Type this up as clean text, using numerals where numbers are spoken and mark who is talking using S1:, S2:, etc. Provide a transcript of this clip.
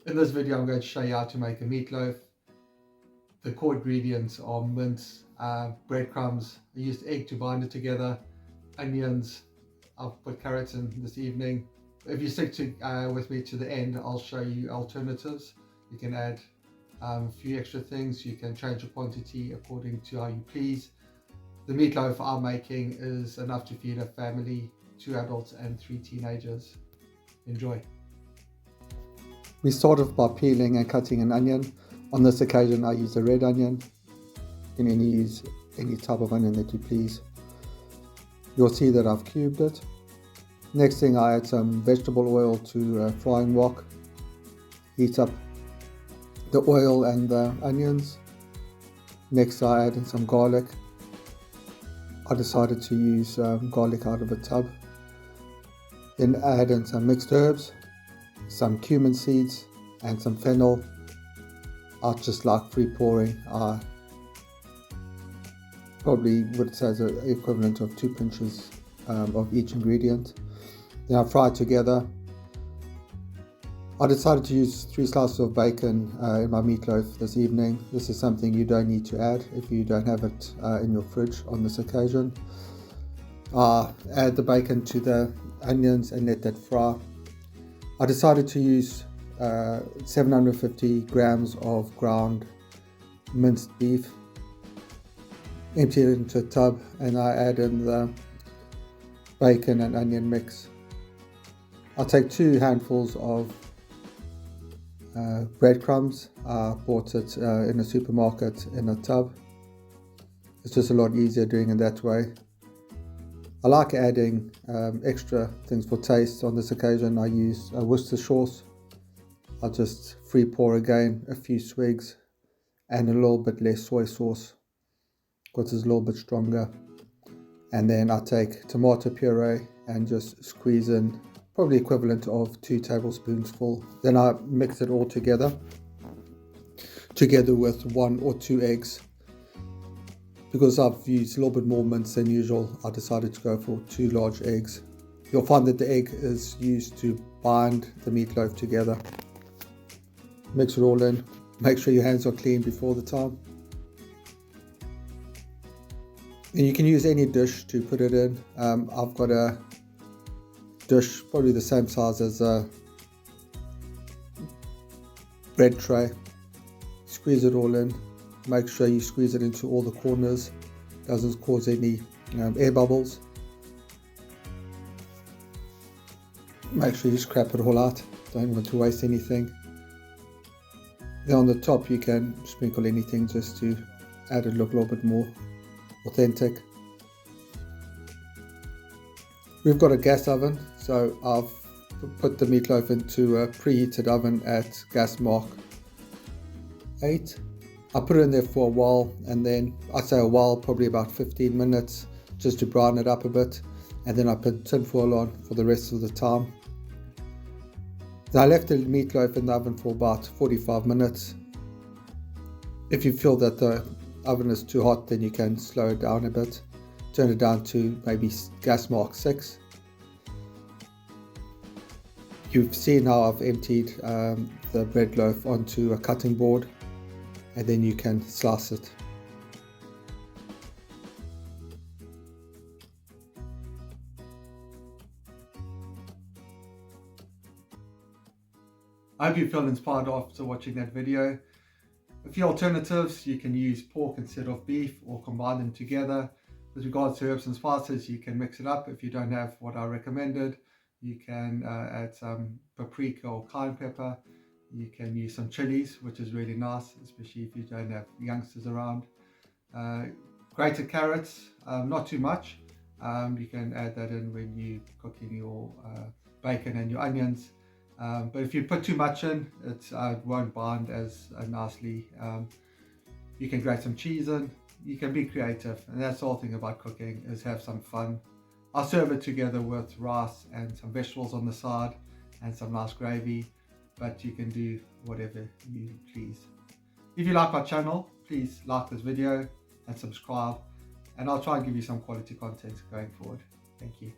S1: In this video I'm going to show you how to make a meatloaf. The core ingredients are mince, breadcrumbs. I used egg to bind it together, onions. I'll put carrots in this evening. If you stick with me to the end, I'll show you alternatives. You can add a few extra things. You can change the quantity according to how you please. The meatloaf I'm making is enough to feed a family, 2 adults and 3 teenagers. Enjoy. We start off by peeling and cutting an onion. On this occasion I use a red onion. You can use any type of onion that you please. You'll see that I've cubed it. Next thing, I add some vegetable oil to a frying wok. Heat up the oil and the onions. Next I add in some garlic. I decided to use garlic out of a tub. Then add in some mixed herbs, some cumin seeds and some fennel. I just like free pouring. I probably would say the equivalent of 2 pinches of each ingredient. Then I fry it together. I decided to use 3 slices of bacon in my meatloaf this evening. This is something you don't need to add if you don't have it in your fridge on this occasion. Add the bacon to the onions and let that fry. I decided to use 750 grams of ground minced beef. Empty it into a tub and I add in the bacon and onion mix. I'll take 2 handfuls of breadcrumbs. I bought it in a supermarket in a tub. It's just a lot easier doing it that way. I like adding extra things for taste. On this occasion I use Worcestershire sauce. I'll just free pour again a few swigs and a little bit less soy sauce because it's a little bit stronger. And then I take tomato puree and just squeeze in probably equivalent of 2 tablespoons full. Then I mix it all together with 1 or 2 eggs. Because I've used a little bit more mince than usual, I decided to go for 2 large eggs. You'll find that the egg is used to bind the meatloaf together. Mix it all in. Make sure your hands are clean before the time. And you can use any dish to put it in. I've got a dish probably the same size as a bread tray. Squeeze it all in. Make sure you squeeze it into all the corners. Doesn't cause any air bubbles. Make sure you scrap it all out. Don't want to waste anything. Then on the top you can sprinkle anything just to add it look a little bit more authentic. We've got a gas oven, so I've put the meatloaf into a preheated oven at gas mark 8. I put it in there for a while, and then I say a while, probably about 15 minutes, just to brown it up a bit, and then I put tinfoil on for the rest of the time. Then I left the meatloaf in the oven for about 45 minutes. If you feel that the oven is too hot, then you can slow it down a bit. Turn it down to maybe gas mark 6. You've seen how I've emptied the bread loaf onto a cutting board, and then you can slice it. I hope you feel inspired after watching that video. A few alternatives: you can use pork instead of beef or combine them together. With regards to herbs and spices, you can mix it up. If you don't have what I recommended, you can add some paprika or cayenne pepper. You can use some chilies, which is really nice, especially if you don't have youngsters around. Grated carrots, not too much. You can add that in when you're cooking your bacon and your onions. But if you put too much in, it won't bind as nicely. You can grate some cheese in. You can be creative, and that's the whole thing about cooking, is have some fun. I'll serve it together with rice and some vegetables on the side and some nice gravy, but you can do whatever you please. If you like my channel, please like this video and subscribe, and I'll try and give you some quality content going forward. Thank you.